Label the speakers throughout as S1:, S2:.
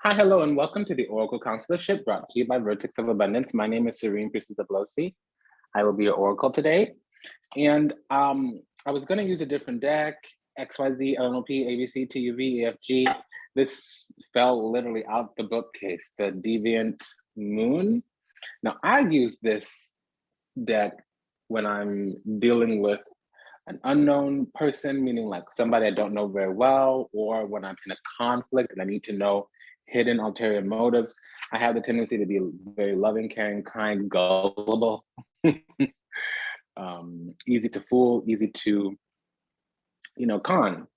S1: Hi, hello, and welcome to the Oracle Counselorship brought to you by Vertex of Abundance. My name is Serene Priestess of Losi. I will be your Oracle today. And I was going to use a different deck, XYZ, LNOP, ABC, TUV, EFG. This fell literally out the bookcase, the Deviant Moon. Now, I use this deck when I'm dealing with an unknown person, meaning like somebody I don't know very well, or when I'm in a conflict and I need to know hidden ulterior motives. I have the tendency to be very loving, caring, kind, gullible, easy to fool, easy to, con.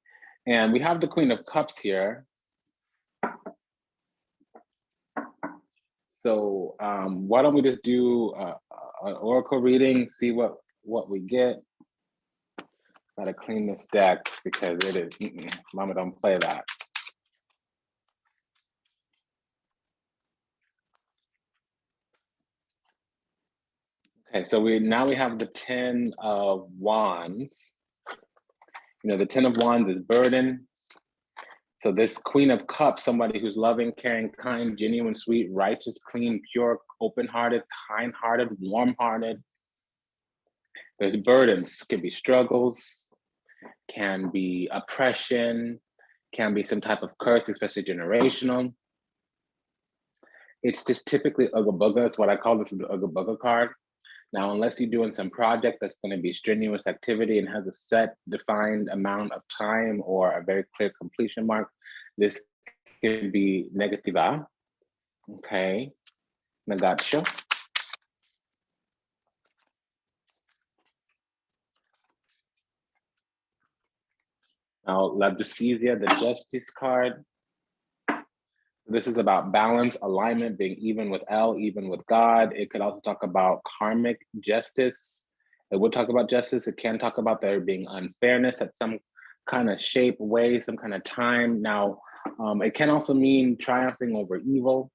S1: And we have the Queen of Cups here. So why don't we just do an oracle reading, see what we get. Gotta clean this deck because it is, mama don't play that. Okay, so now we have the 10 of Wands. The 10 of Wands is burden. So this Queen of Cups, somebody who's loving, caring, kind, genuine, sweet, righteous, clean, pure, open-hearted, kind-hearted, warm-hearted. There's burdens, can be struggles, can be oppression, can be some type of curse, especially generational. It's just typically Ugga Bugga. It's what I call this, the Ugga Bugga card. Now, unless you're doing some project that's going to be strenuous activity and has a set defined amount of time or a very clear completion mark, this could be negativa. Okay, negatio. Now, La Justicia, the Justice card. This is about balance, alignment, being even with El, even with God. It could also talk about karmic justice. It would talk about justice. It can talk about there being unfairness at some kind of shape, way, some kind of time. Now, it can also mean triumphing over evil.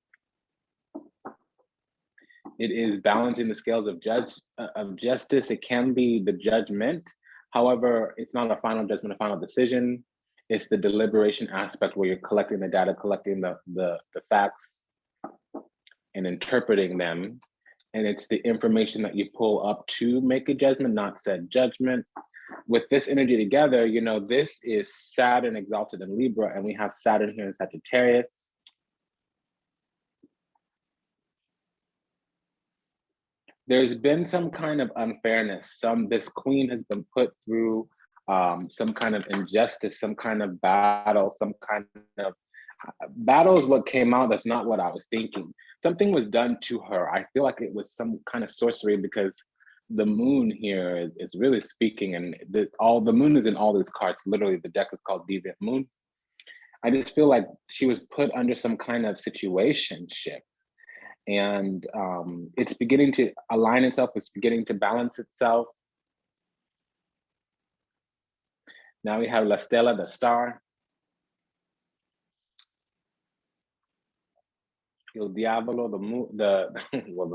S1: It is balancing the scales of justice. It can be the judgment. However, it's not a final judgment, a final decision. It's the deliberation aspect where you're collecting the data, collecting the facts and interpreting them. And it's the information that you pull up to make a judgment, not said judgment. With this energy together, this is Saturn exalted in Libra, and we have Saturn here in Sagittarius. There's been some kind of unfairness. This queen has been put through some kind of injustice, some kind of battle, some kind of battle is what came out. That's not what I was thinking. Something was done to her. I feel like it was some kind of sorcery because the moon here is really speaking, and the moon is in all these cards. Literally, the deck is called Deviant Moon. I just feel like she was put under some kind of situationship, and it's beginning to align itself. It's beginning to balance itself. Now we have La Stella, the star. El Diablo, the moon, the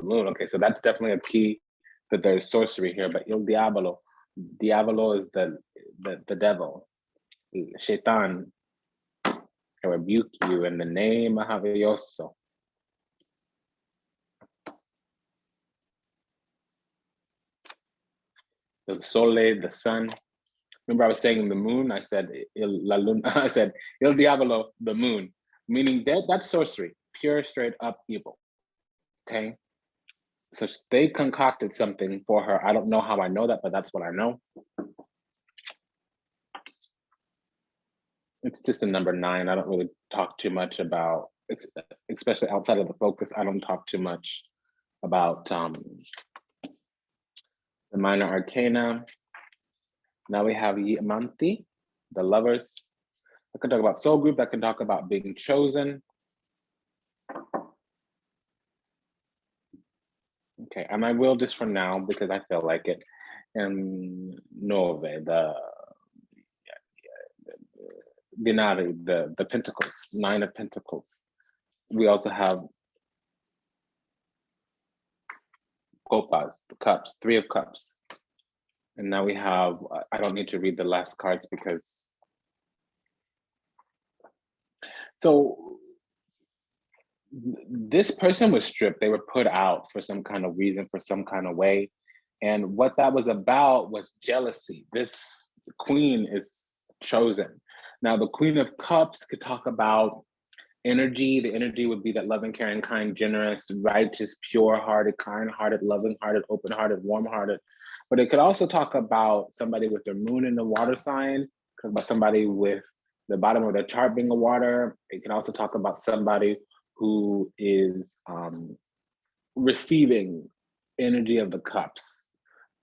S1: moon. Okay, so that's definitely a key that there's sorcery here. But El Diablo is the devil, Shaitan. I rebuke you in the name of Javioso. The Sole, the sun. Remember, I was saying the moon. I said La Luna. I said El Diablo, the moon, meaning that's sorcery, pure, straight up evil. Okay, so they concocted something for her. I don't know how I know that, but that's what I know. It's just a number 9. I don't really talk too much about, especially outside of the focus. I don't talk too much about the minor arcana. Now we have Amanti, the lovers. I can talk about soul group. I can talk about being chosen. Okay, and I will just for now because I feel like it. And Nove, the Binari, the Pentacles, 9 of Pentacles. We also have Copas, the Cups, 3 of Cups. And now we have, I don't need to read the last cards because. So this person was stripped. They were put out for some kind of reason, for some kind of way. And what that was about was jealousy. This queen is chosen. Now, the Queen of Cups could talk about energy. The energy would be that loving, caring, kind, generous, righteous, pure-hearted, kind-hearted, loving-hearted, open-hearted, warm-hearted. But it could also talk about somebody with their moon in the water sign, talk about somebody with the bottom of their chart being a water. It can also talk about somebody who is receiving energy of the cups.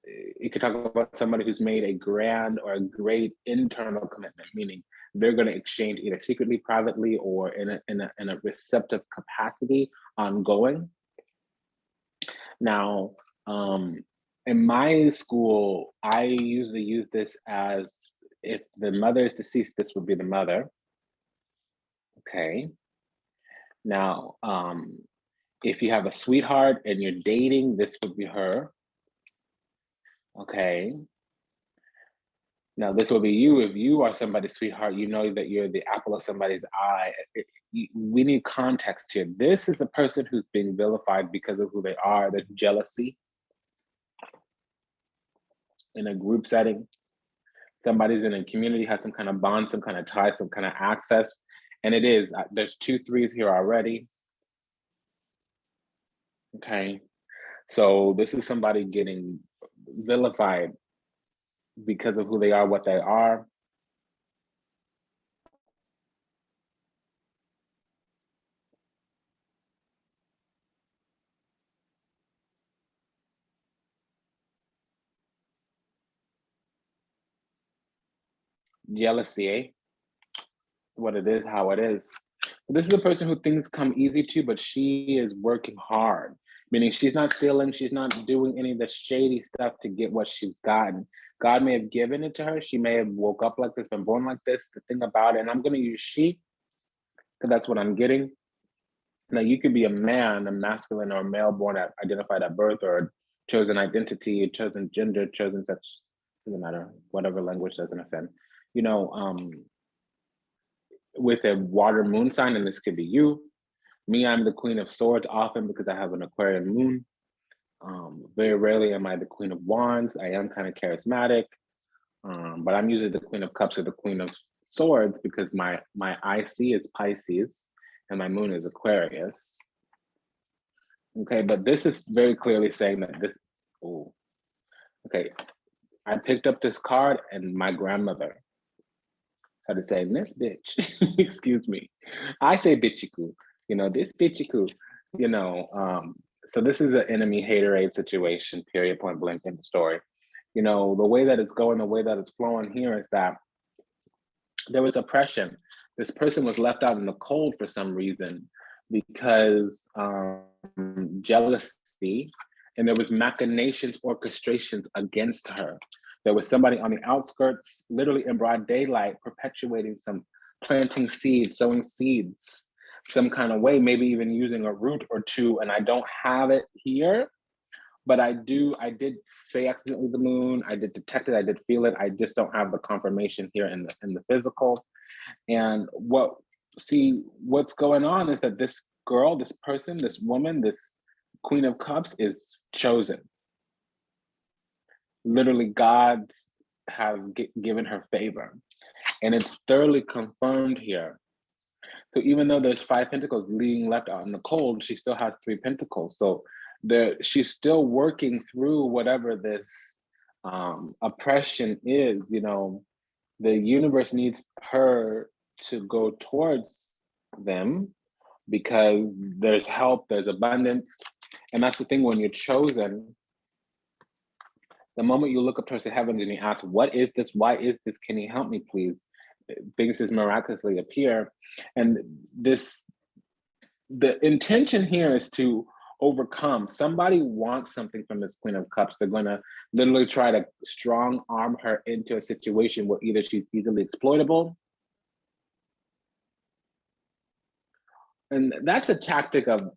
S1: It could talk about somebody who's made a grand or a great internal commitment, meaning they're going to exchange either secretly, privately, or in a receptive capacity ongoing. Now, in my school, I usually use this as if the mother is deceased, this would be the mother. Okay. Now, if you have a sweetheart and you're dating, this would be her. Okay. Now, this will be you. If you are somebody's sweetheart, you know that you're the apple of somebody's eye. We need context here. This is a person who's being vilified because of who they are. There's jealousy in a group setting. Somebody's in a community, has some kind of bond, some kind of tie, some kind of access. And it is, there's 2 3s here already. Okay. So this is somebody getting vilified because of who they are, what they are. Jealousy, eh? What it is, how it is. This is a person who things come easy to, but she is working hard, meaning she's not stealing, she's not doing any of the shady stuff to get what she's gotten. God may have given it to her. She may have woke up like this, been born like this. The thing about it, and I'm going to use she, because that's what I'm getting. Now, you could be a man, a masculine or a male born identified at birth, or a chosen identity, chosen gender, chosen sex, doesn't matter, whatever language doesn't offend. You know, with a water moon sign, and this could be you. Me, I'm the Queen of Swords often because I have an Aquarian moon. Very rarely am I the Queen of Wands. I am kind of charismatic, but I'm usually the Queen of Cups or the Queen of Swords because my IC is Pisces and my moon is Aquarius. Okay, but this is very clearly saying that this, oh, okay. I picked up this card and my grandmother started saying, this bitch, excuse me. I say bitchiku, you know, this bitchiku, you know. So this is an enemy haterade situation, period, point blank in the story. You know, the way that it's going, the way that it's flowing here is that there was oppression. This person was left out in the cold for some reason because jealousy, and there was machinations, orchestrations against her. There was somebody on the outskirts, literally in broad daylight, perpetuating some, planting seeds, sowing seeds, some kind of way, maybe even using a root or two. And I don't have it here, but I did say accidentally the moon, I did detect it, I did feel it. I just don't have the confirmation here in the physical. And what's going on is that this girl, this person, this woman, this Queen of Cups is chosen. Literally, God has given her favor. And it's thoroughly confirmed here. So even though there's 5 pentacles being left out in the cold, she still has 3 pentacles. So she's still working through whatever this oppression is. You know, the universe needs her to go towards them because there's help, there's abundance. And that's the thing, when you're chosen, the moment you look up towards the heavens and you ask, what is this? Why is this? Can you help me, please? Things just miraculously appear. And the intention here is to overcome. Somebody wants something from this Queen of Cups. They're going to literally try to strong arm her into a situation where either she's easily exploitable. And that's a tactic of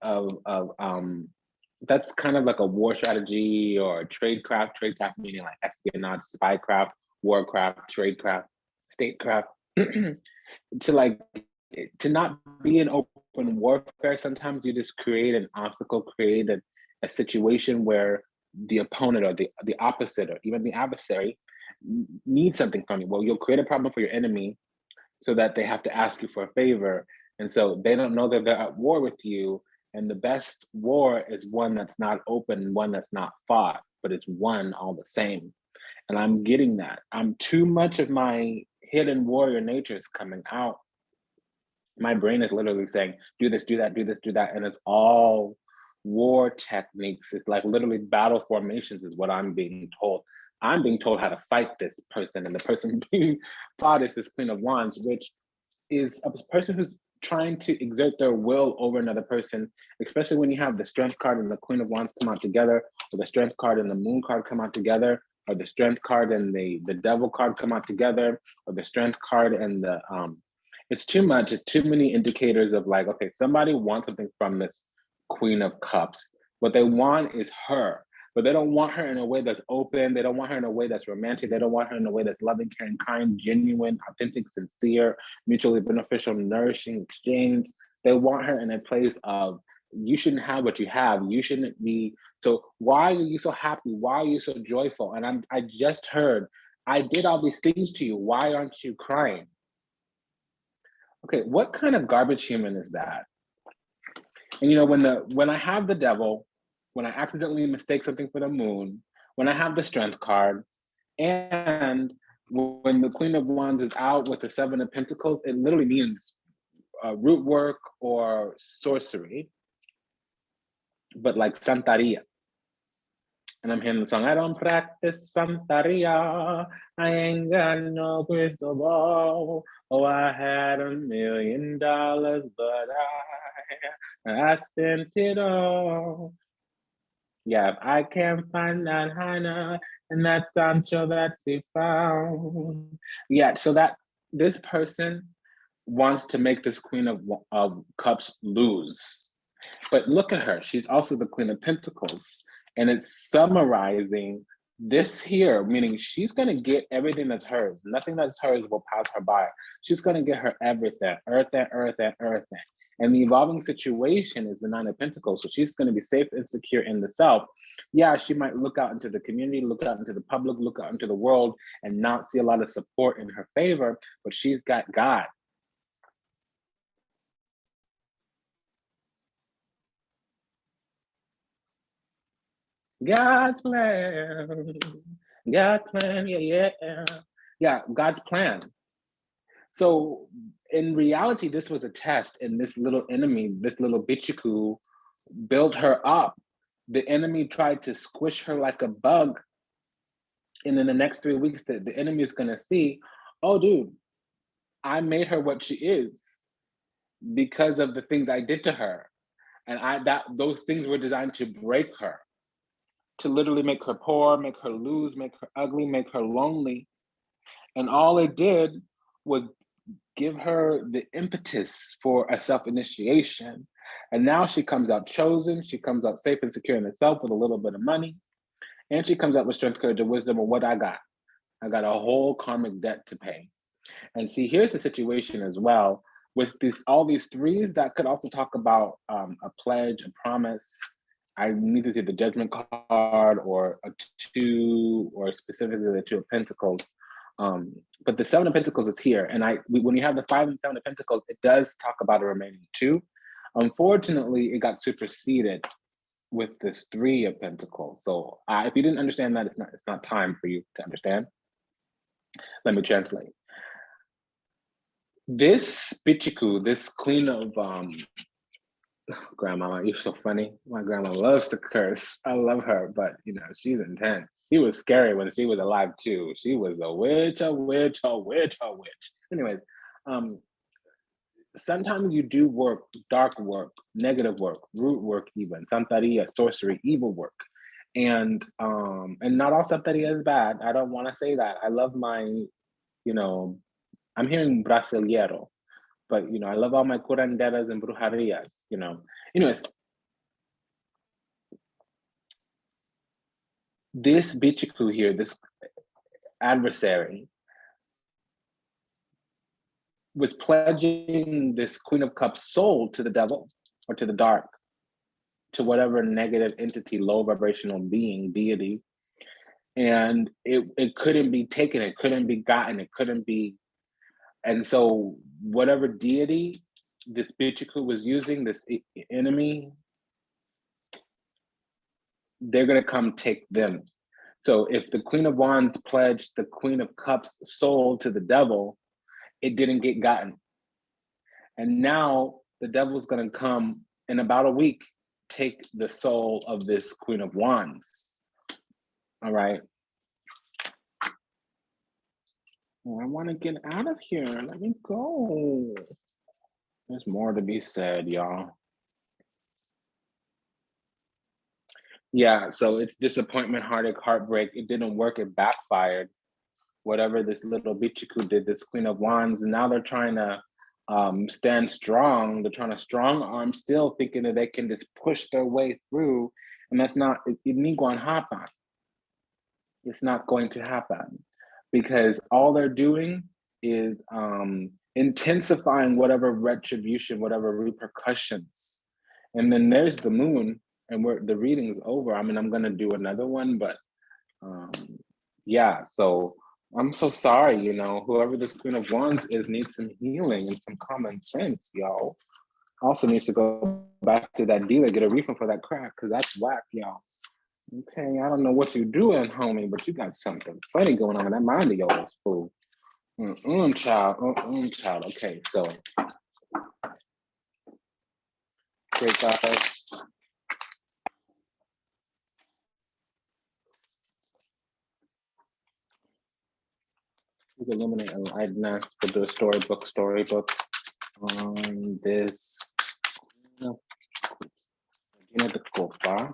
S1: that's kind of like a war strategy or tradecraft meaning like espionage, spycraft, warcraft, tradecraft, statecraft, to not be in open when warfare, sometimes you just create an obstacle, create a situation where the opponent or the opposite or even the adversary needs something from you. Well, you'll create a problem for your enemy so that they have to ask you for a favor. And so they don't know that they're at war with you. And the best war is one that's not open, one that's not fought, but it's won all the same. And I'm getting that. I'm too much of my hidden warrior nature is coming out. My brain is literally saying, do this, do that, do this, do that. And it's all war techniques. It's like literally battle formations is what I'm being told. I'm being told how to fight this person. And the person being fought is this Queen of Wands, which is a person who's trying to exert their will over another person, especially when you have the Strength card and the Queen of Wands come out together, or the Strength card and the Moon card come out together, or the Strength card and the Devil card come out together, or the Strength card and the it's too much. It's too many indicators of like, okay, somebody wants something from this Queen of Cups. What they want is her, but they don't want her in a way that's open. They don't want her in a way that's romantic. They don't want her in a way that's loving, caring, kind, genuine, authentic, sincere, mutually beneficial, nourishing exchange. They want her in a place of, you shouldn't have what you have. You shouldn't be. So why are you so happy? Why are you so joyful? And I just heard, I did all these things to you. Why aren't you crying? Okay, what kind of garbage human is that? And you know, when I have the Devil, when I accidentally mistake something for the Moon, when I have the Strength card, and when the Queen of Wands is out with the Seven of Pentacles, it literally means root work or sorcery, but like Santeria. And I'm hearing the song, I don't practice Santeria, I ain't got no crystal ball. Oh, I had $1 million, but I spent it all. Yeah, if I can't find that Hannah and that Sancho that she found. Yeah, so that this person wants to make this Queen of Cups lose. But look at her, she's also the Queen of Pentacles. And it's summarizing this here, meaning she's going to get everything that's hers. Nothing that's hers will pass her by. She's going to get her everything, earth and earth and earth. And the evolving situation is the Nine of Pentacles. So she's going to be safe and secure in the self. Yeah, she might look out into the community, look out into the public, look out into the world, and not see a lot of support in her favor, but she's got God. God's plan. God's plan, yeah. Yeah, God's plan. So in reality, this was a test, and this little enemy, this little Bichiku, built her up. The enemy tried to squish her like a bug. And in the next 3 weeks, the enemy is going to see, oh, dude, I made her what she is because of the things I did to her. And those things were designed to break her, to literally make her poor, make her lose, make her ugly, make her lonely. And all it did was give her the impetus for a self-initiation. And now she comes out chosen, she comes out safe and secure in herself with a little bit of money, and she comes out with strength, courage, and wisdom of what I got. I got a whole karmic debt to pay. And see, here's the situation as well. With all these threes, that could also talk about a pledge, a promise. I need to see the Judgment card or a 2, or specifically the 2 of Pentacles. But the 7 of Pentacles is here. And when you have the 5 and 7 of Pentacles, it does talk about a remaining 2. Unfortunately, it got superseded with this 3 of Pentacles. So if you didn't understand that, it's not time for you to understand. Let me translate. This Bichiku, this Queen of Grandma, you're so funny. My grandma loves to curse. I love her, but you know, she's intense. She was scary when she was alive too. She was a witch, a witch, a witch, a witch. Anyways, sometimes you do work, dark work, negative work, root work, even Santeria, sorcery, evil work. And not all Santeria is bad. I don't want to say that. I love my, you know, I'm hearing Brasileiro, but you know, I love all my curanderas and brujerias, you know. Anyways, this Bichiku here, this adversary, was pledging this Queen of Cups soul to the devil or to the dark, to whatever negative entity, low vibrational being, deity. And it couldn't be taken, it couldn't be gotten, it couldn't be. And so whatever deity this Bichiku was using, this enemy, they're going to come take them. So if the Queen of Wands pledged the Queen of Cups soul to the devil, it didn't get gotten. And now the devil's going to come in about a week, take the soul of this Queen of Wands. All right. I want to get out of here. Let me go. There's more to be said, y'all. Yeah, so it's disappointment, heartache, heartbreak. It didn't work. It backfired. Whatever this little Bichiku did, this Queen of Wands, and now they're trying to stand strong. They're trying to strong arm still, thinking that they can just push their way through. And that's not, it ain't going to happen. It's not going to happen, because all they're doing is intensifying whatever retribution, whatever repercussions. And then there's the moon, and the reading's over. I mean, I'm going to do another one, but yeah, so I'm so sorry, you know, whoever this Queen of Wands is needs some healing and some common sense, y'all. Also needs to go back to that dealer, get a refund for that crack, because that's whack, y'all. Okay, I don't know what you're doing, homie, but you got something funny going on in that mind of yours, fool. Child. Child. Okay, so great guys. We can eliminate enlightenment. We'll do a storybook on this. The copa.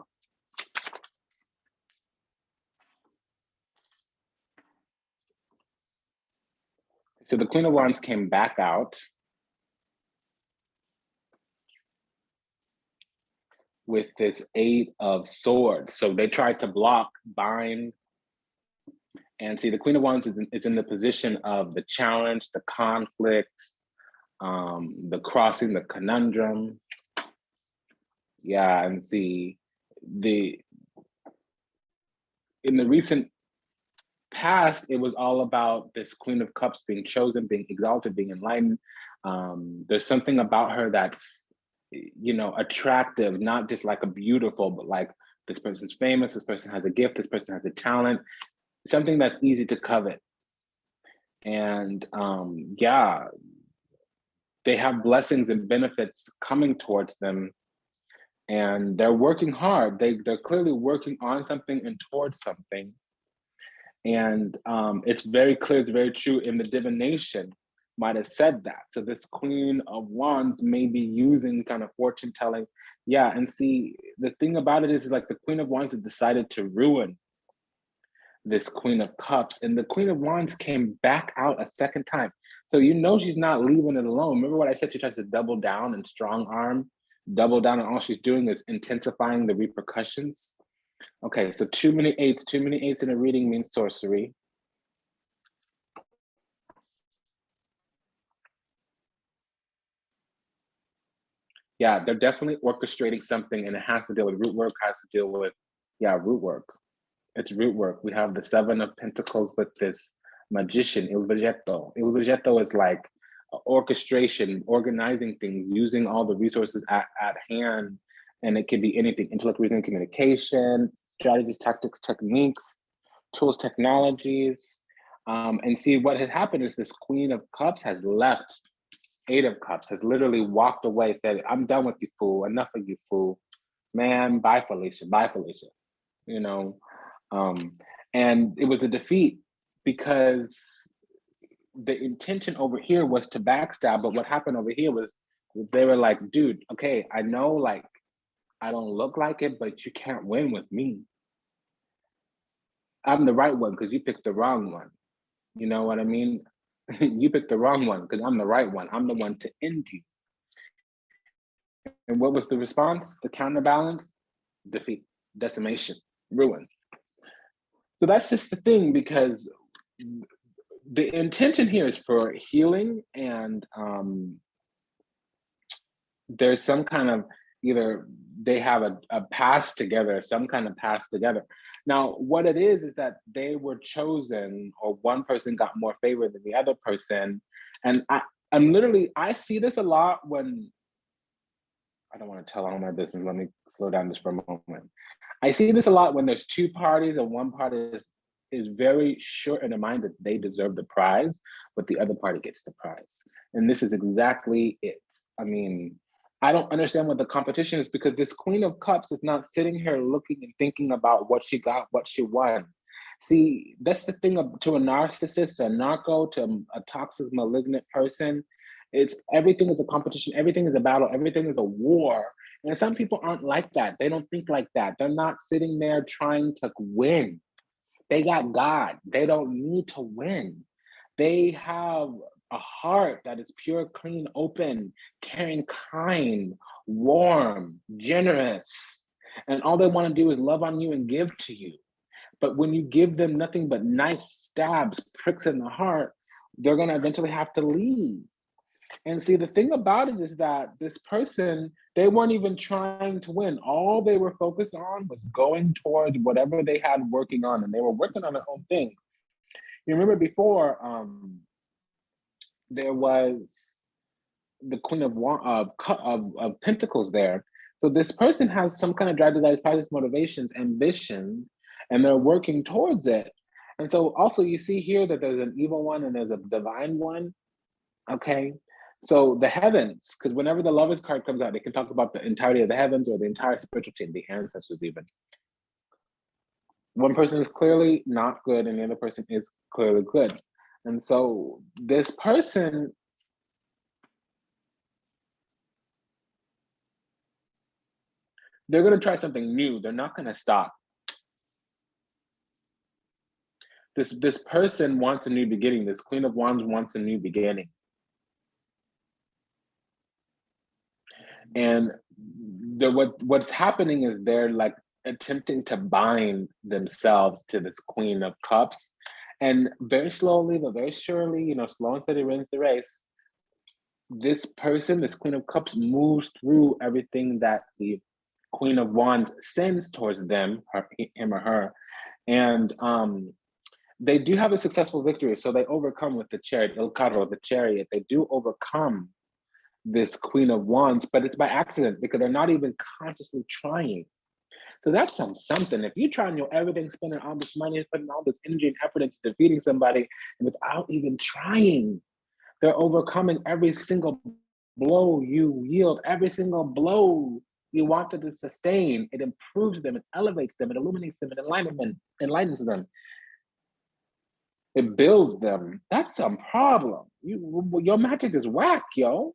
S1: So the Queen of Wands came back out with this 8 of Swords. So they tried to block, bind, and see, the Queen of Wands is in the position of the challenge, the conflict, the crossing, the conundrum. Yeah, and see, in the recent past, it was all about this Queen of Cups being chosen, being exalted, being enlightened. There's something about her that's, you know, attractive, not just like a beautiful, but like this person's famous, this person has a gift, this person has a talent, something that's easy to covet. And yeah, they have blessings and benefits coming towards them, and they're working hard. They're clearly working on something and towards something. And it's very clear, it's very true, in the divination might have said that. So this Queen of Wands may be using kind of fortune telling. Yeah, and see, the thing about it is like the Queen of Wands has decided to ruin this Queen of Cups, and the Queen of Wands came back out a second time. So you know she's not leaving it alone. Remember what I said? She tries to double down and strong arm, double down, and all she's doing is intensifying the repercussions. Okay, so too many eights in a reading means sorcery. Yeah, they're definitely orchestrating something, and it has to deal with root work, has to deal with, yeah, root work. It's root work. We have the 7 of Pentacles with this magician, Il Vegetto. Il Vegetto is like orchestration, organizing things, using all the resources at hand. And it can be anything: intellect, reasoning, communication, strategies, tactics, techniques, tools, technologies. And see, what has happened is this Queen of Cups has left. 8 of Cups has literally walked away, said, I'm done with you, fool. Enough of you, fool. Man, bye, Felicia. Bye, Felicia. You know, and it was a defeat because the intention over here was to backstab, but what happened over here was they were like, dude, okay, I know like I don't look like it, but you can't win with me. I'm the right one because you picked the wrong one. You know what I mean? You picked the wrong one because I'm the right one. I'm the one to end you. And what was the response? The counterbalance? Defeat, decimation, ruin. So that's just the thing, because the intention here is for healing, and there's some kind of, either they have a past together, some kind of past together. Now, what it is that they were chosen, or one person got more favor than the other person. And I see this a lot when, I don't want to tell all my business. Let me slow down just for a moment. I see this a lot when there's two parties and one party is very sure in their mind that they deserve the prize, but the other party gets the prize. And this is exactly it. I mean, I don't understand what the competition is, because this Queen of Cups is not sitting here looking and thinking about what she got, what she won. See, that's the thing to a narcissist, a narco, to a toxic, malignant person. It's everything is a competition, everything is a battle, everything is a war. And some people aren't like that. They don't think like that. They're not sitting there trying to win. They got God. They don't need to win. They have a heart that is pure, clean, open, caring, kind, warm, generous. And all they want to do is love on you and give to you. But when you give them nothing but knife stabs, pricks in the heart, they're going to eventually have to leave. And see, the thing about it is that this person, they weren't even trying to win. All they were focused on was going towards whatever they had working on, and they were working on their own thing. You remember before, there was the Queen of Pentacles there. So this person has some kind of drive, desires, projects, motivations, ambition, and they're working towards it. And so also you see here that there's an evil one and there's a divine one. Okay. So the heavens, because whenever the Lovers card comes out, they can talk about the entirety of the heavens or the entire spiritual chain, the ancestors even. One person is clearly not good and the other person is clearly good. And so this person, they're going to try something new. They're not going to stop. This person wants a new beginning. This Queen of Wands wants a new beginning. And what's happening is they're like attempting to bind themselves to this Queen of Cups. And very slowly, but very surely, slow and steady wins the race. This person, this Queen of Cups, moves through everything that the Queen of Wands sends towards them, him or her. And they do have a successful victory. So they overcome with the chariot, El Carro, the chariot. They do overcome this Queen of Wands, but it's by accident because they're not even consciously trying. So that's something. If you're trying your everything, spending all this money, putting all this energy and effort into defeating somebody, and without even trying, they're overcoming every single blow you yield, every single blow you wanted to sustain. It improves them, it elevates them, it illuminates them, it enlightens them. It builds them. That's some problem. Your magic is whack, yo.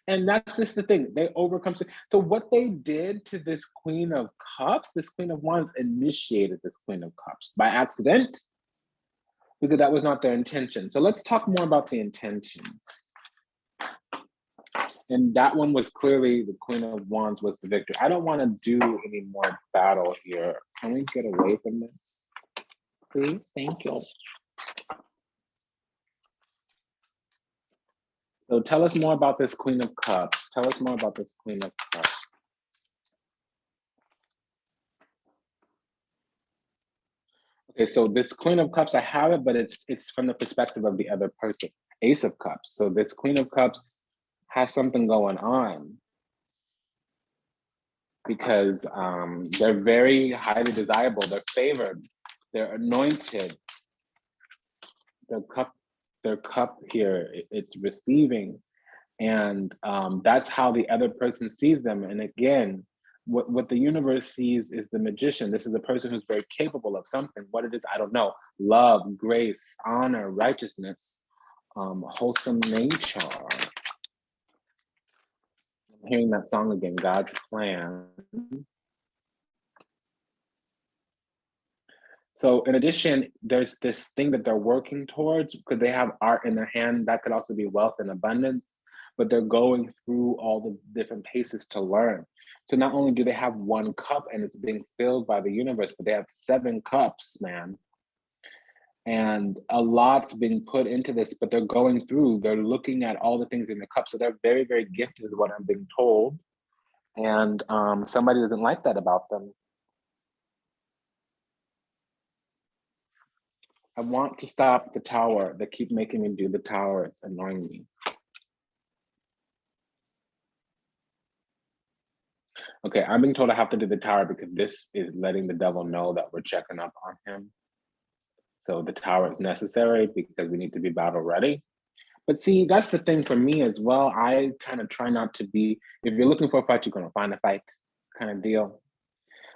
S1: And that's just the thing. They overcome. So what they did to this Queen of Cups, this Queen of Wands initiated this Queen of Cups by accident, because that was not their intention. So let's talk more about the intentions. And that one was clearly the Queen of Wands was the victor. I don't want to do any more battle here. Can we get away from this? Please, thank you. So tell us more about this Queen of Cups. Tell us more about this Queen of Cups. Okay, so this Queen of Cups, I have it, but it's from the perspective of the other person. Ace of Cups. So this Queen of Cups has something going on because they're very highly desirable. They're favored. They're anointed. Their cup here, it's receiving. And that's how the other person sees them. And again, what the universe sees is the magician. This is a person who's very capable of something. What it is, I don't know. Love, grace, honor, righteousness, wholesome nature. I'm hearing that song again, God's plan. So in addition, there's this thing that they're working towards because they have art in their hand. That could also be wealth and abundance, but they're going through all the different paces to learn. So not only do they have one cup and it's being filled by the universe, but they have 7 cups, man. And a lot's being put into this, but they're going through, they're looking at all the things in the cup. So they're very, very gifted is what I'm being told. And somebody doesn't like that about them. I want to stop the tower. They keep making me do the tower. It's annoying me. Okay, I'm being told I have to do the tower because this is letting the devil know that we're checking up on him. So the tower is necessary because we need to be battle ready. But see, that's the thing for me as well. I kind of try not to be, if you're looking for a fight, you're going to find a fight kind of deal.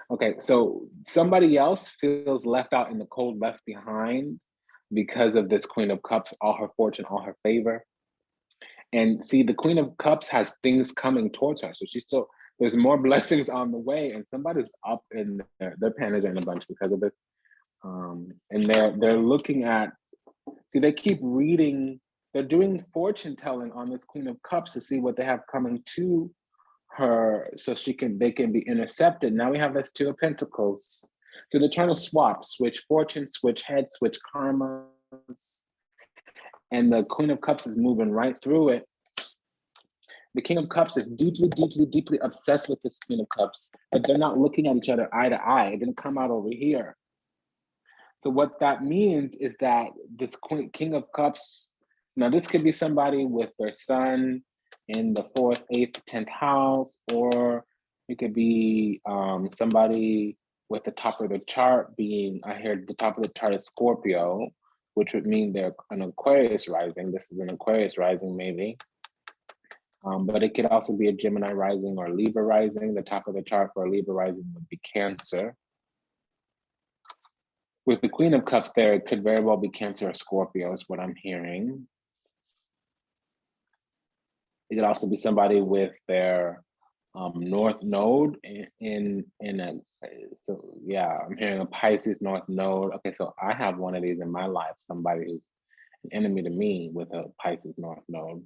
S1: Okay, so somebody else feels left out in the cold, left behind because of this Queen of Cups, all her fortune, all her favor. And see, the Queen of Cups has things coming towards her. So she's still, there's more blessings on the way, and somebody's up in their panties are in a bunch because of this. And they're looking at, see, they keep reading, they're doing fortune telling on this Queen of Cups to see what they have coming to her so they can be intercepted. Now we have this Two of Pentacles. So they're trying to switch fortune, switch heads, switch karmas. And the Queen of Cups is moving right through it. The King of Cups is deeply, deeply, deeply obsessed with this Queen of Cups, but they're not looking at each other eye to eye. It didn't come out over here. So what that means is that this King of Cups, now this could be somebody with their sun in the 4th, 8th, 10th house, or it could be somebody with the top of the chart being, I hear the top of the chart is Scorpio, which would mean they're an Aquarius rising. This is an Aquarius rising maybe. But it could also be a Gemini rising or Libra rising. The top of the chart for a Libra rising would be Cancer. With the Queen of Cups there, it could very well be Cancer or Scorpio is what I'm hearing. It could also be somebody with their North Node in a, so yeah, I'm hearing a Pisces North Node. Okay, so I have one of these in my life, somebody who's an enemy to me with a Pisces North Node.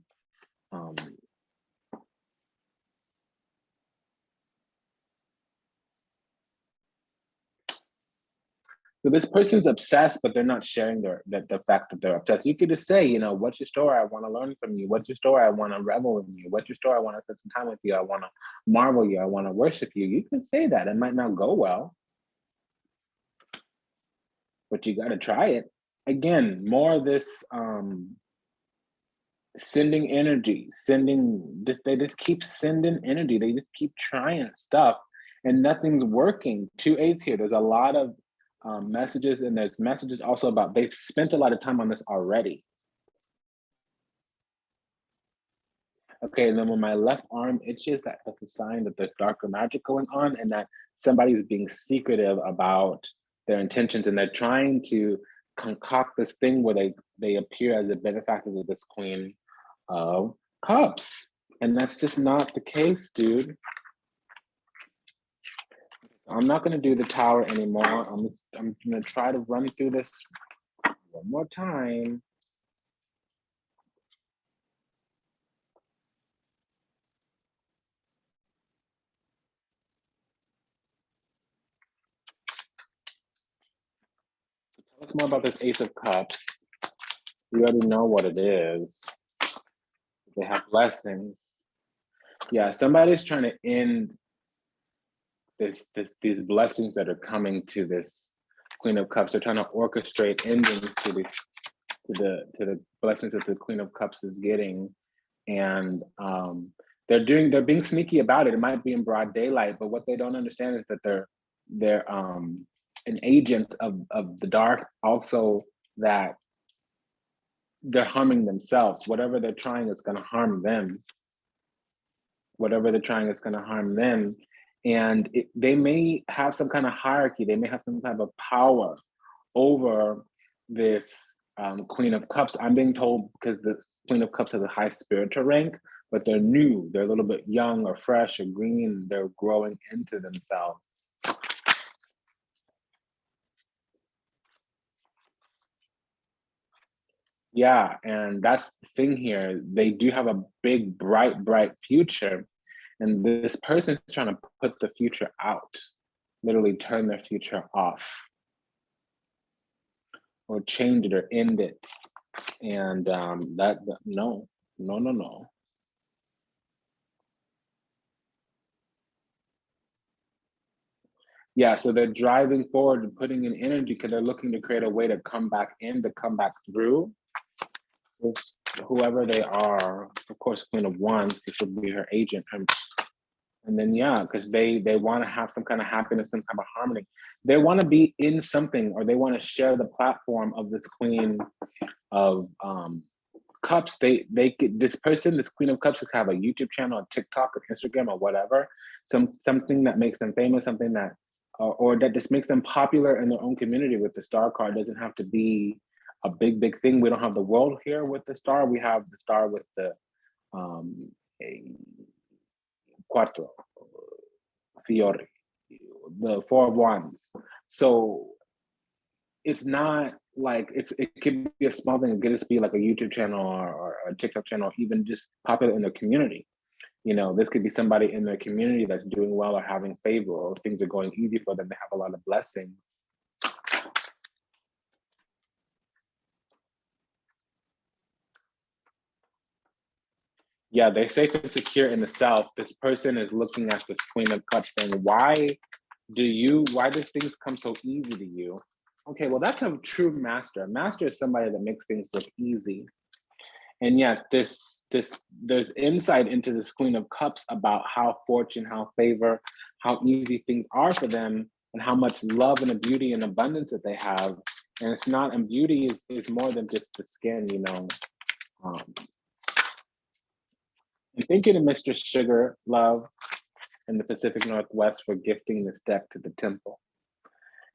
S1: So this person's obsessed, but they're not sharing the fact that they're obsessed. You could just say, you know, what's your story? I want to learn from you. What's your story? I want to revel in you. What's your story? I want to spend some time with you. I want to marvel you. I want to worship you. You can say that. It might not go well, but you got to try it. Again, more of this sending energy, they just keep sending energy. They just keep trying stuff and nothing's working. 2 8s here. There's a lot of messages, and there's messages also about they've spent a lot of time on this already. Okay, and then when my left arm itches, that's a sign that there's darker magic going on and that somebody's being secretive about their intentions, and they're trying to concoct this thing where they appear as the benefactors of this Queen of Cups. And that's just not the case, dude. I'm not going to do the tower anymore. I'm going to try to run through this one more time. So tell us more about this Ace of Cups. We already know what it is. They have blessings. Yeah, somebody's trying to end these blessings that are coming to this Queen of Cups. They're trying to orchestrate endings to the blessings that the Queen of Cups is getting, and they're being sneaky about it. It might be in broad daylight, but what they don't understand is that they're an agent of the dark. Also, that they're harming themselves. Whatever they're trying is going to harm them. Whatever they're trying is going to harm them. And they may have some kind of hierarchy. They may have some type of power over this Queen of Cups. I'm being told because the Queen of Cups has a high spiritual rank, but they're new. They're a little bit young or fresh or green. They're growing into themselves. Yeah, and that's the thing here. They do have a big, bright, bright future. And this person's trying to put the future out, literally turn their future off. or change it or end it. And no. Yeah, so they're driving forward and putting in energy because they're looking to create a way to come back in, to come back through with whoever they are. Of course, Queen of Wands, this would be her agent. And then, yeah, because they want to have some kind of happiness, some kind of harmony. They want to be in something, or they want to share the platform of this Queen of Cups. This person, this Queen of Cups, could have a YouTube channel, a TikTok, or Instagram, or whatever. Something that makes them famous, something that, or that just makes them popular in their own community. With the star card, it doesn't have to be a big thing. We don't have the world here with the star. We have the star with the a quattro fiori, the Four of Wands. So it's not like it could be a small thing. It could just be like a YouTube channel or a TikTok channel, even just popular in their community. This could be somebody in their community that's doing well or having favor, or things are going easy for them. They have a lot of blessings. Yeah, they're safe and secure in the South. This person is looking at this Queen of Cups saying, why does things come so easy to you? Okay, well, that's a true master. A master is somebody that makes things look easy. And yes, there's insight into this Queen of Cups about how fortune, how favor, how easy things are for them, and how much love and a beauty and abundance that they have. And it's not, and beauty is more than just the skin, And thank you to Mr. Sugar Love in the Pacific Northwest for gifting this deck to the temple.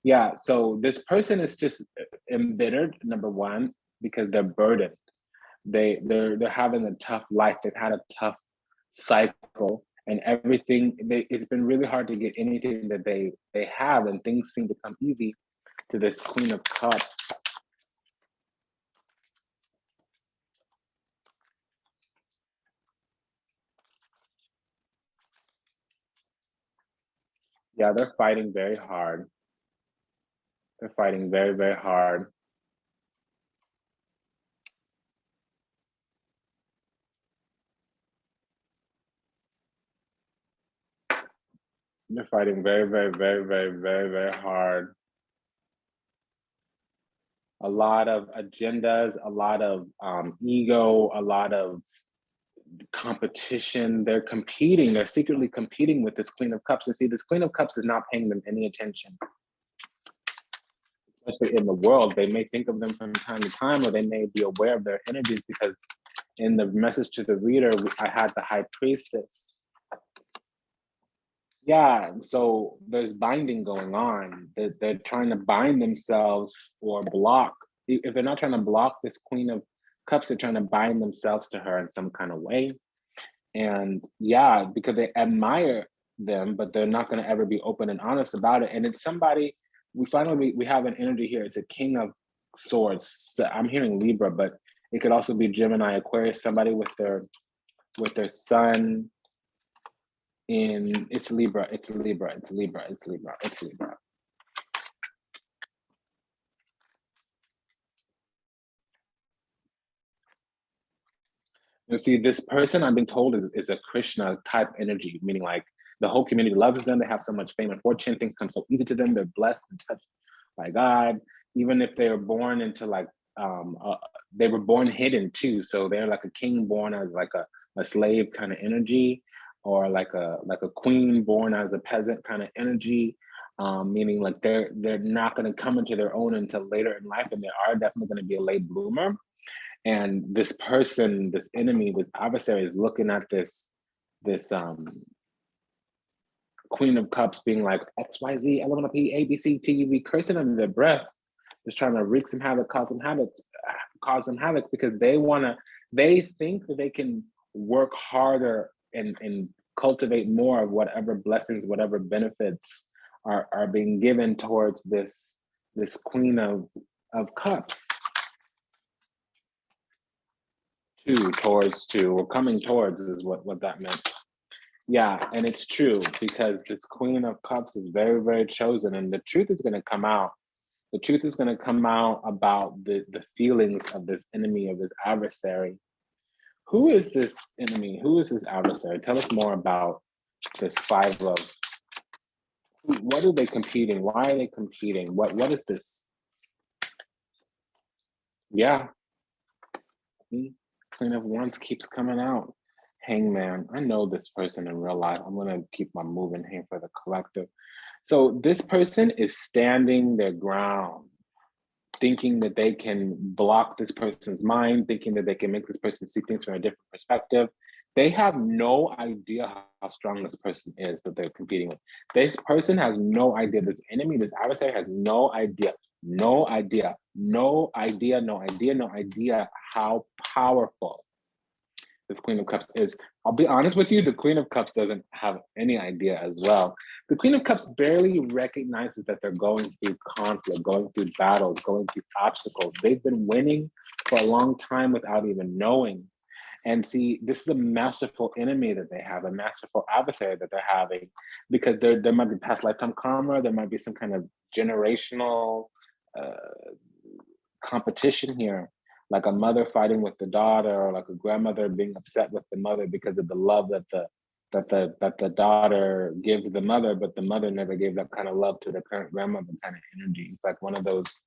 S1: Yeah, so this person is just embittered, number one, because they're burdened. They're having a tough life. They've had a tough cycle, and everything. It's been really hard to get anything that they have, and things seem to come easy to this Queen of Cups. Yeah, they're fighting very hard. They're fighting very, very hard. They're fighting very, very, very, very, very, very hard. A lot of agendas, a lot of ego, a lot of competition. They're competing. They're secretly competing with this Queen of Cups. And see, this Queen of Cups is not paying them any attention. Especially in the world, they may think of them from time to time, or they may be aware of their energies, because in the message to the reader, I had the High Priestess. Yeah, so there's binding going on. They're trying to bind themselves or block. If they're not trying to block this Queen of Cups, they're trying to bind themselves to her in some kind of way. And yeah, because they admire them, but they're not going to ever be open and honest about it. And it's somebody, we have an energy here. It's a King of Swords. So I'm hearing Libra, but it could also be Gemini, Aquarius, somebody with their sun in, it's Libra. You see, this person I'm being told is a Krishna type energy, meaning like the whole community loves them. They have so much fame and fortune. Things come so easy to them. They're blessed and touched by God. Even if they were born into like, they were born hidden too. So they're like a king born as like a slave kind of energy, or like a queen born as a peasant kind of energy. Meaning like they're not going to come into their own until later in life, and they are definitely going to be a late bloomer. And this person, this enemy, this adversary, is looking at this Queen of Cups being like XYZ, LMNOP, ABC, TUV, cursing under their breath, just trying to wreak some havoc, cause some havoc, because they think that they can work harder and cultivate more of whatever blessings, whatever benefits are being given towards this Queen of Cups. We're coming towards is what that meant. Yeah, and it's true, because this Queen of Cups is very, very chosen, and the truth is going to come out. The truth is going to come out about the feelings of this enemy, of this adversary. Who is this enemy? Who is this adversary? Tell us more about this five of. What are they competing? Why are they competing? What is this? Yeah. Queen of Wands keeps coming out. Hangman. I know this person in real life. I'm gonna keep my moving here for the collective. So this person is standing their ground, thinking that they can block this person's mind, thinking that they can make this person see things from a different perspective. They have no idea how strong this person is that they're competing with. This person has no idea. This enemy, this adversary has no idea how powerful this Queen of Cups is. I'll be honest with you, the Queen of Cups doesn't have any idea as well. The Queen of Cups barely recognizes that they're going through conflict, going through battles, going through obstacles. They've been winning for a long time without even knowing. And see, this is a masterful enemy that they have, a masterful adversary that they're having, because there might be past lifetime karma, there might be some kind of generational competition here, like a mother fighting with the daughter, or like a grandmother being upset with the mother because of the love that the daughter gives the mother, but the mother never gave that kind of love to the current grandmother kind of energy. It's like one of those,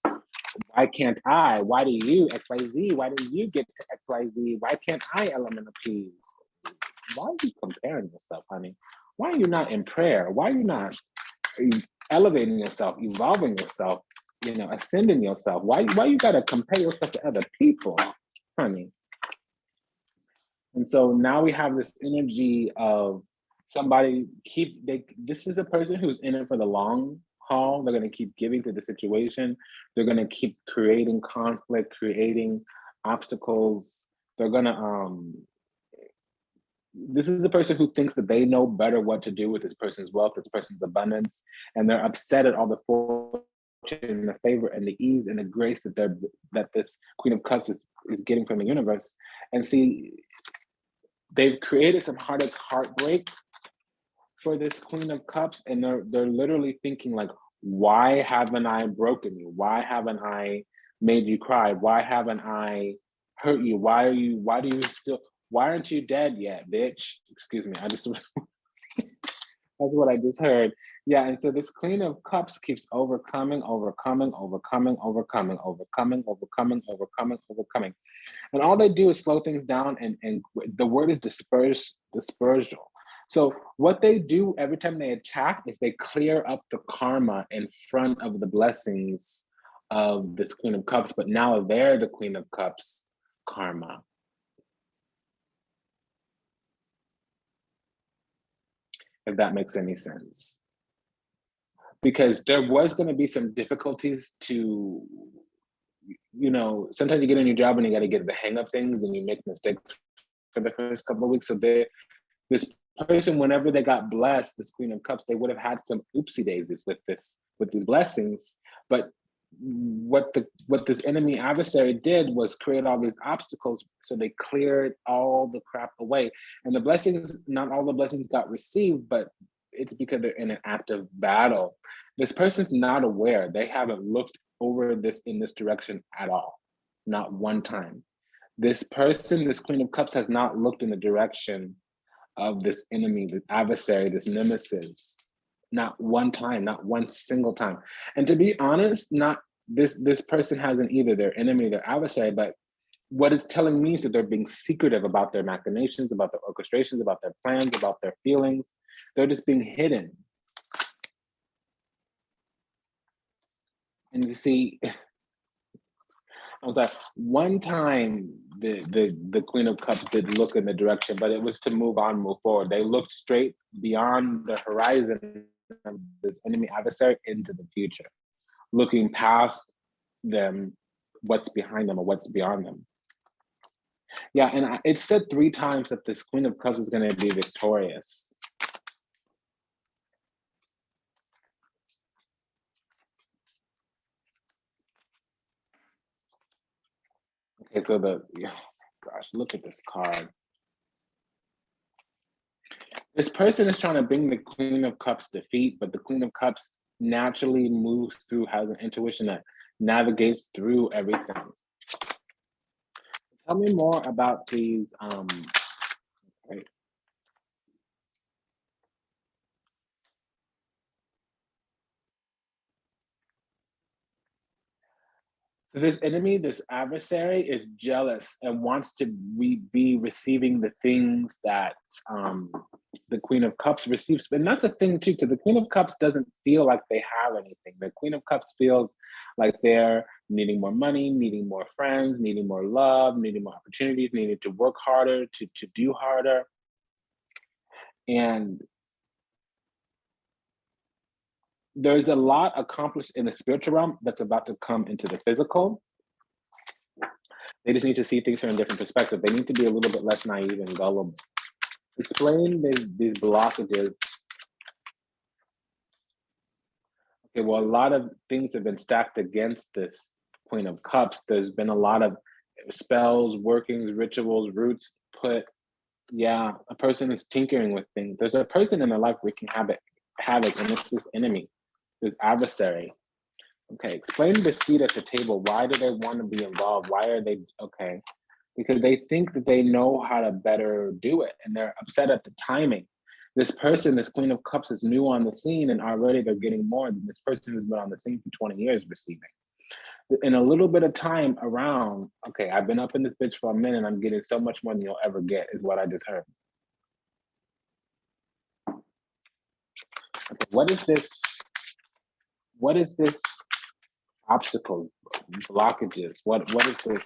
S1: why can't I? Why do you, XYZ? Why do you get to XYZ? Why can't I, element of P? Why are you comparing yourself, honey? Why are you not in prayer? Why are you not elevating yourself, evolving yourself, ascending yourself? Why you gotta compare yourself to other people, honey? And so now we have this energy of somebody this is a person who's in it for the long haul. They're gonna keep giving to the situation. They're gonna keep creating conflict, creating obstacles. They're gonna, this is the person who thinks that they know better what to do with this person's wealth, this person's abundance, and they're upset at all the fortune and the favor and the ease and the grace that this Queen of Cups is getting from the universe. And see, they've created some heartbreak for this Queen of Cups, and they're literally thinking like, why haven't I broken you? Why haven't I made you cry? Why haven't I hurt you? Why aren't you dead yet, bitch? Excuse me, that's what I just heard. Yeah, and so this Queen of Cups keeps overcoming. And all they do is slow things down, and the word is dispersal. So what they do every time they attack is they clear up the karma in front of the blessings of this Queen of Cups, but now they're the Queen of Cups karma. If that makes any sense. Because there was going to be some difficulties to, sometimes you get a new job and you got to get the hang of things and you make mistakes for the first couple of weeks. So this person, whenever they got blessed, this Queen of Cups, they would have had some oopsie daisies with these blessings. But what this enemy adversary did was create all these obstacles, so they cleared all the crap away. And the blessings, not all the blessings got received, but it's because they're in an active battle. This person's not aware. They haven't looked over this in this direction at all, not one time. This person, this Queen of Cups, has not looked in the direction of this enemy, this adversary, this nemesis. Not one time, not one single time. And to be honest, not this person hasn't either their enemy, their adversary, but what it's telling me is that they're being secretive about their machinations, about their orchestrations, about their plans, about their feelings. They're just being hidden. And you see, I was like, one time the Queen of Cups did look in the direction, but it was to move on, move forward. They looked straight beyond the horizon of this enemy adversary into the future, looking past them, what's behind them or what's beyond them. Yeah, and it said 3 times that this Queen of Cups is going to be victorious. Okay, so gosh, look at this card. This person is trying to bring the Queen of Cups defeat, but the Queen of Cups naturally moves through, has an intuition that navigates through everything. Tell me more about these. Right. So this enemy, this adversary, is jealous and wants to be receiving the things that the Queen of Cups receives. And that's the thing too, because the Queen of Cups doesn't feel like they have anything. The Queen of Cups feels like they're needing more money, needing more friends, needing more love, needing more opportunities, needing to work harder, to do harder. And there's a lot accomplished in the spiritual realm that's about to come into the physical. They just need to see things from a different perspective. They need to be a little bit less naive and gullible. Explain these blockages. Okay, well, a lot of things have been stacked against this Queen of Cups. There's been a lot of spells, workings, rituals, roots put. Yeah, a person is tinkering with things. There's a person in their life wreaking havoc, and it's this enemy, this adversary. Okay, explain the seat at the table. Why do they want to be involved? Why are they, okay? Because they think that they know how to better do it, and they're upset at the timing. This person, this Queen of Cups, is new on the scene, and already they're getting more than this person who's been on the scene for 20 years receiving. In a little bit of time around, okay, I've been up in this bitch for a minute, I'm getting so much more than you'll ever get, is what I just heard. Okay, what is this? What is this? Obstacles, blockages. What is this?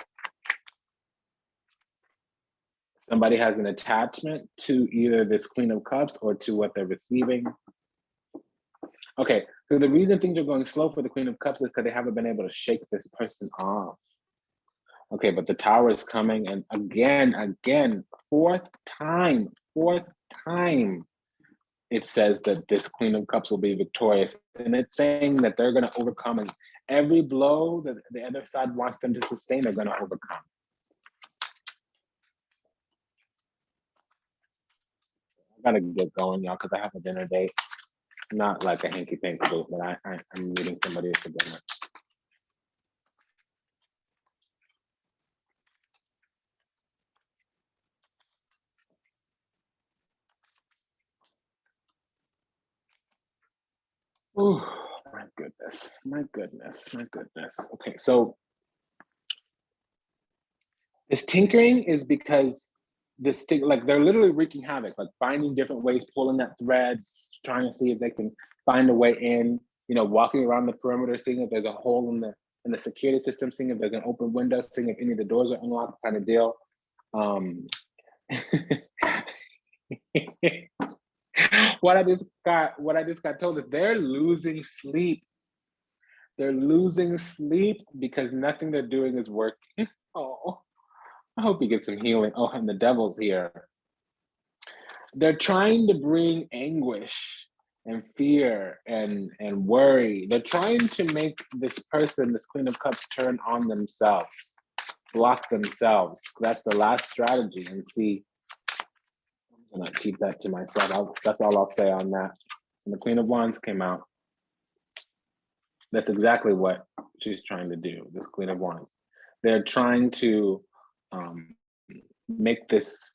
S1: Somebody has an attachment to either this Queen of Cups or to what they're receiving. Okay, so the reason things are going slow for the Queen of Cups is because they haven't been able to shake this person off. Okay, but the Tower is coming, and again, fourth time, it says that this Queen of Cups will be victorious. And it's saying that they're going to overcome, and every blow that the other side wants them to sustain, they're going to overcome. I gotta get going, y'all, because I have a dinner date. Not like a hanky panky date, but I'm meeting somebody for dinner. Oh, my goodness. Okay, so this tinkering is because this thing, like they're literally wreaking havoc, like finding different ways, pulling at threads, trying to see if they can find a way in, walking around the perimeter, seeing if there's a hole in the security system, seeing if there's an open window, seeing if any of the doors are unlocked, kind of deal. What I just got told is they're losing sleep. They're losing sleep because nothing they're doing is working. Oh, I hope you get some healing. Oh, and the devil's here. They're trying to bring anguish and fear and worry. They're trying to make this person, this Queen of Cups, turn on themselves, block themselves. That's the last strategy. And see, I'm gonna keep that to myself. That's all I'll say on that. And the Queen of Wands came out. That's exactly what she's trying to do, this Queen of Wands. They're trying to make this,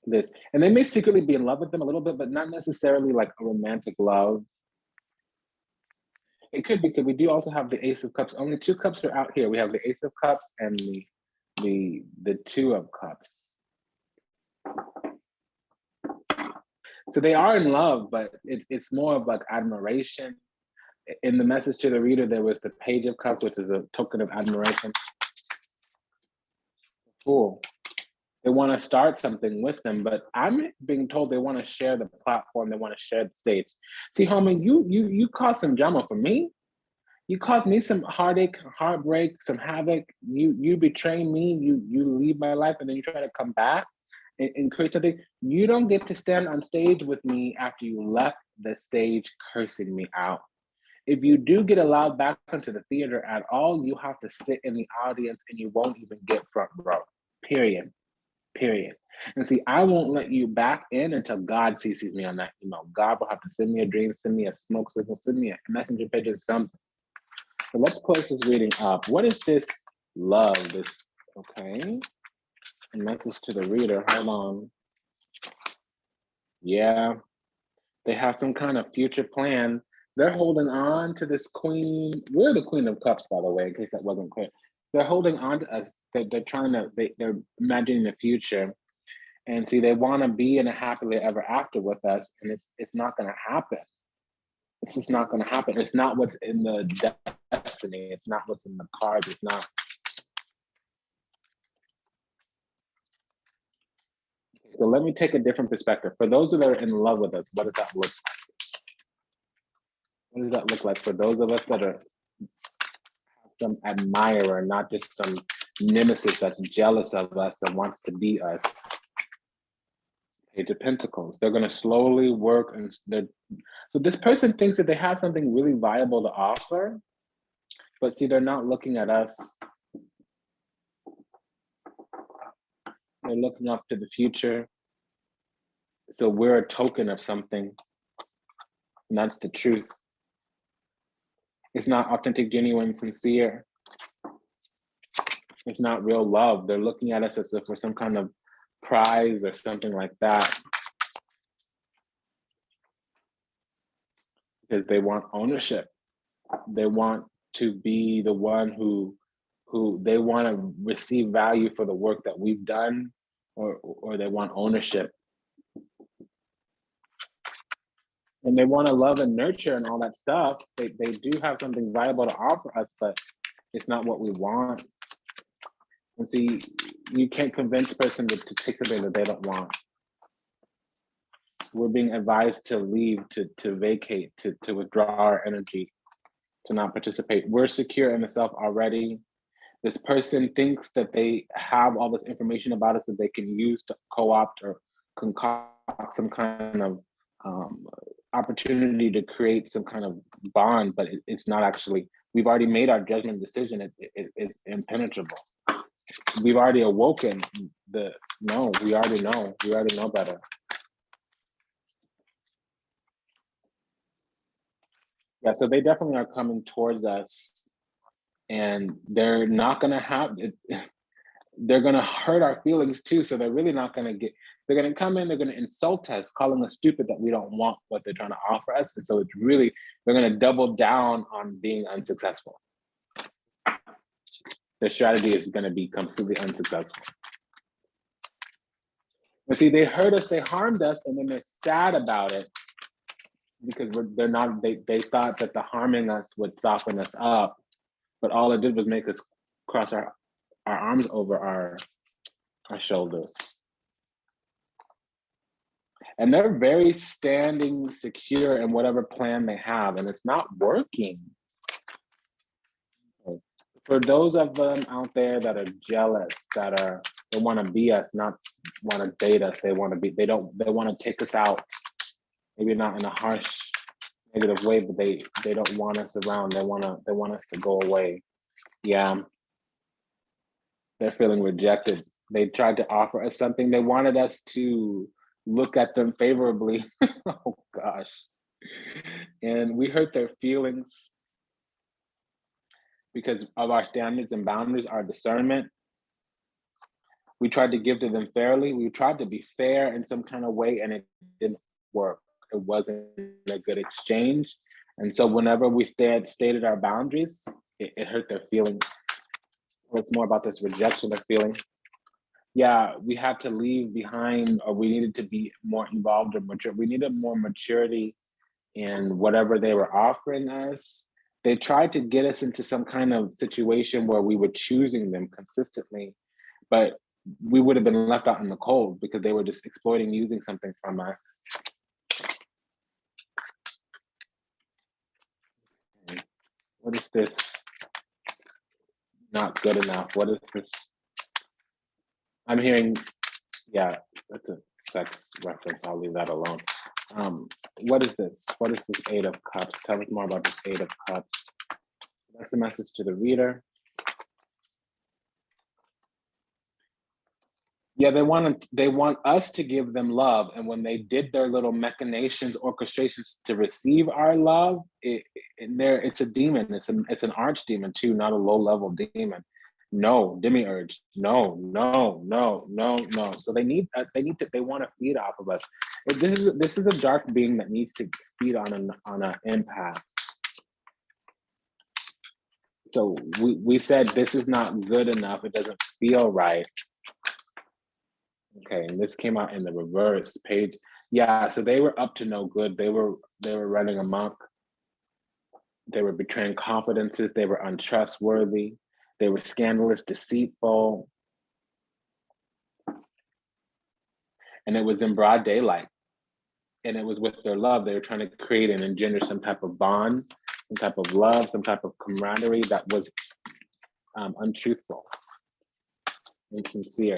S1: and they may secretly be in love with them a little bit, but not necessarily like a romantic love. It could be, because we do also have the Ace of Cups. Only two cups are out here. We have the Ace of Cups and the Two of Cups. So they are in love, but it's more of like admiration. In the message to the reader, there was the Page of Cups, which is a token of admiration. Cool. They want to start something with them, but I'm being told they want to share the platform. They want to share the stage. See, homie, you caused some drama for me. You caused me some heartache, heartbreak, some havoc. You betray me. You leave my life, and then you try to come back and create something. You don't get to stand on stage with me after you left the stage cursing me out. If you do get allowed back into the theater at all, you have to sit in the audience, and you won't even get front row. Period. And see, I won't let you back in until God CCs me on that email. God will have to send me a dream, send me a smoke signal, send me a messenger pigeon, something. So let's close this reading up. What is this love? This, okay. A message to the reader, hold on. Yeah, they have some kind of future plan. They're holding on to this queen. We're the Queen of Cups, by the way, in case that wasn't clear. They're holding on to us. They're trying to, they're imagining the future. And see, they want to be in a happily ever after with us, and it's not going to happen. It's just not going to happen. It's not what's in the destiny. It's not what's in the cards. It's not. So let me take a different perspective. For those that are in love with us, what does that look like? What does that look like for those of us that are some admirer, not just some nemesis that's jealous of us and wants to be us? Page of Pentacles. They're going to slowly work, and so this person thinks that they have something really viable to offer, but see, they're not looking at us. They're looking up to the future. So we're a token of something, and that's the truth. It's not authentic, genuine, sincere. It's not real love. They're looking at us as if we're some kind of prize or something like that, because they want ownership. They want to be the one who they want to receive value for the work that we've done, or they want ownership. And they want to love and nurture and all that stuff. They do have something valuable to offer us, but it's not what we want. And see, you can't convince a person to take something that they don't want. We're being advised to leave, to vacate, to withdraw our energy, to not participate. We're secure in the self already. This person thinks that they have all this information about us that they can use to co-opt or concoct some kind of opportunity to create some kind of bond, but it's not actually. We've already made our judgment decision. It's impenetrable. We've already awoken no, we already know. We already know better. Yeah, so they definitely are coming towards us, and they're not gonna have it. They're gonna hurt our feelings too. So they're really not gonna they're gonna come in, they're gonna insult us, calling us stupid that we don't want what they're trying to offer us. And so it's really, they're gonna double down on being unsuccessful. Their strategy is gonna be completely unsuccessful. But see, they hurt us, they harmed us, and then they're sad about it because they thought that the harming us would soften us up, but all it did was make us cross our arms over our shoulders. And they're very standing secure in whatever plan they have, and it's not working. For those of them out there that are jealous, they want to be us, not want to date us. They want to take us out. Maybe not in a harsh, negative way, but they don't want us around. They want us to go away. Yeah. They're feeling rejected. They tried to offer us something. They wanted us to look at them favorably. Oh gosh. And we hurt their feelings because of our standards and boundaries, our discernment. We tried to give to them fairly. We tried to be fair in some kind of way, and it didn't work. It wasn't a good exchange. And so whenever we stated our boundaries, it hurt their feelings. It's more about this rejection they're feeling. Yeah, we had to leave behind, or we needed to be more involved or mature. We needed more maturity in whatever they were offering us. They tried to get us into some kind of situation where we were choosing them consistently, but we would have been left out in the cold because they were just exploiting, using something from us. What is this? Not good enough. What is this? I'm hearing, yeah, that's a sex reference. I'll leave that alone. What is this? What is this Eight of Cups? Tell us more about this Eight of Cups. That's a message to the reader. Yeah, they want us to give them love, and when they did their little machinations, orchestrations to receive our love, it's a demon. It's an archdemon too, not a low level demon. No, demiurge. No, no, no, no, no. So they want to feed off of us. This is a dark being that needs to feed on an empath. So we said this is not good enough. It doesn't feel right. Okay, and this came out in the reverse page. Yeah, so they were up to no good. They were running amok. They were betraying confidences. They were untrustworthy. They were scandalous, deceitful. And it was in broad daylight. And it was with their love. They were trying to create and engender some type of bond, some type of love, some type of camaraderie that was untruthful, insincere.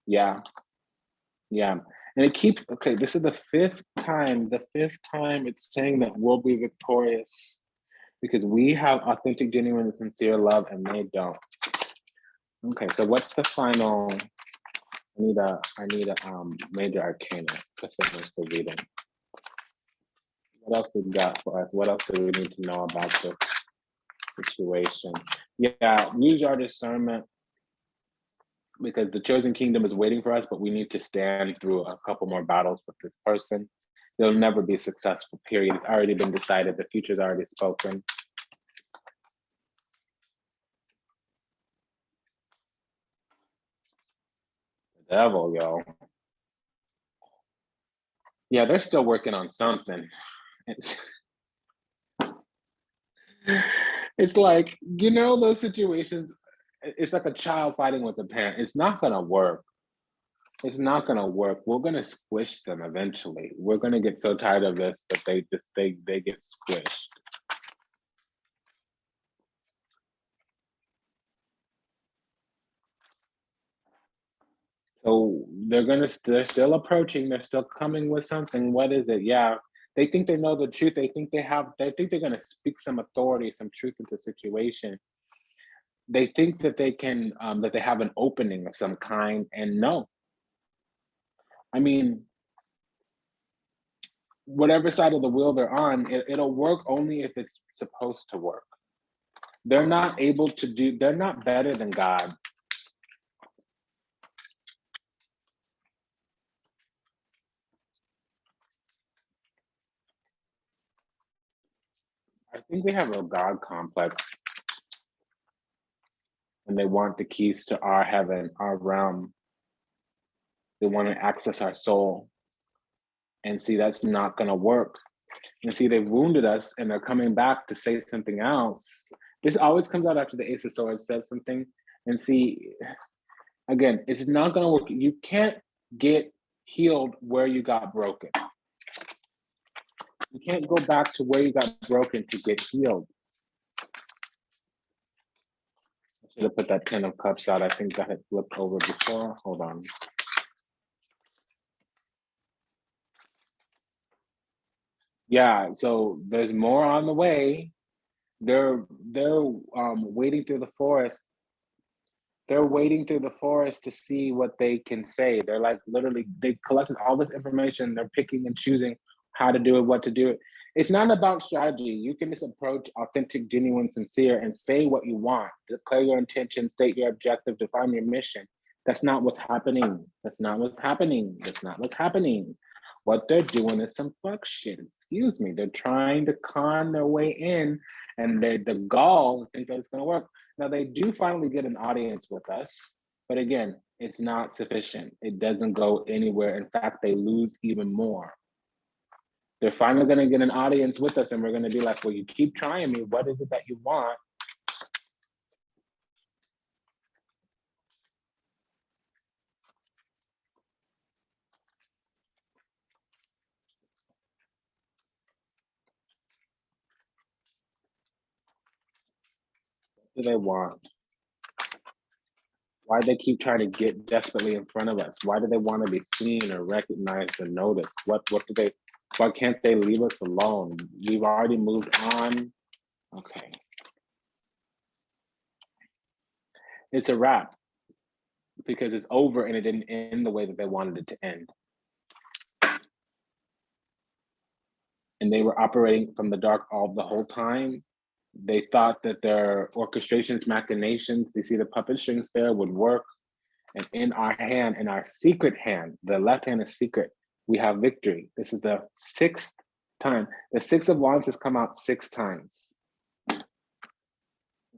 S1: Yeah. Yeah. And it keeps, okay, this is the fifth time it's saying that we'll be victorious because we have authentic, genuine, and sincere love and they don't. Okay, so what's the final? I need a major arcana to finish the reading. What else we got for us? What else do we need to know about this situation? Yeah, use your discernment because the chosen kingdom is waiting for us, but we need to stand through a couple more battles with this person. They'll never be successful, period. It's already been decided. The future's already spoken. The devil, yo. Yeah, they're still working on something. It's like, you know, those situations, it's like a child fighting with a parent. It's not gonna work. It's not gonna work. We're gonna squish them eventually. We're gonna get so tired of this that they get squished. So they're still approaching, they're still coming with something. What is it? Yeah. They think they know the truth. They think they're gonna speak some authority, some truth into the situation. They think that they can that they have an opening of some kind, and no. I mean, whatever side of the wheel they're on, it'll work only if it's supposed to work. They're not able to do, they're not better than God. I think they have a God complex and they want the keys to our heaven, our realm. They want to access our soul. And see, that's not going to work. And see, they've wounded us and they're coming back to say something else. This always comes out after the Ace of Swords says something. And see, again, it's not going to work. You can't get healed where you got broken. You can't go back to where you got broken to get healed. I should have put that 10 of Cups out. I think that had flipped over before. Hold on. Yeah, so there's more on the way. They're waiting through the forest. They're waiting through the forest to see what they can say. They're like literally, they collected all this information. They're picking and choosing how to do it, what to do it. It's not about strategy. You can just approach authentic, genuine, sincere, and say what you want. Declare your intention, state your objective, define your mission. That's not what's happening. That's not what's happening. That's not what's happening. What they're doing is some fuck shit. Excuse me. They're trying to con their way in, and the gall think that it's going to work. Now they do finally get an audience with us, but again, it's not sufficient. It doesn't go anywhere. In fact, they lose even more. They're finally going to get an audience with us, and we're going to be like, well, you keep trying me. What is it that you want? What do they want? Why do they keep trying to get desperately in front of us? Why do they want to be seen or recognized or noticed? What do they, why can't they leave us alone? We've already moved on. Okay. It's a wrap. because it's over and it didn't end the way that they wanted it to end. And they were operating from the dark the whole time. They thought that their orchestrations, machinations, you see the puppet strings there, would work. And in our hand, in our secret hand, the left hand is secret, we have victory. This is the 6th time. The 6 of Wands has come out 6 times.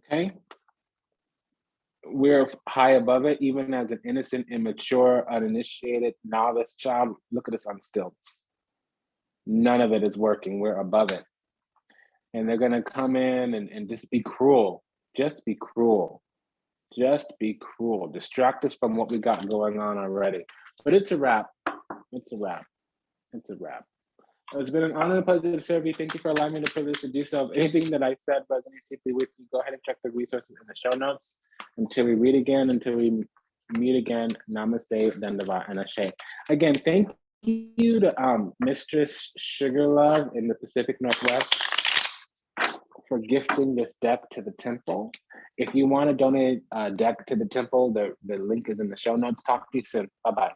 S1: Okay? We're high above it, even as an innocent, immature, uninitiated, novice child. Look at us on stilts. None of it is working. We're above it. And they're going to come in and just be cruel. Just be cruel. Just be cruel. Distract us from what we got going on already. But it's a wrap. It's a wrap. It's a wrap. It's been an honor and a pleasure to serve you. Thank you for allowing me the privilege to do so. If anything that I said resonates deeply with you, go ahead and check the resources in the show notes. Until we read again, until we meet again, namaste, dandava, and ashe. Again, thank you to Mistress Sugarlove in the Pacific Northwest for gifting this deck to the temple. If you want to donate a deck to the temple, the link is in the show notes. Talk to you soon. Bye-bye.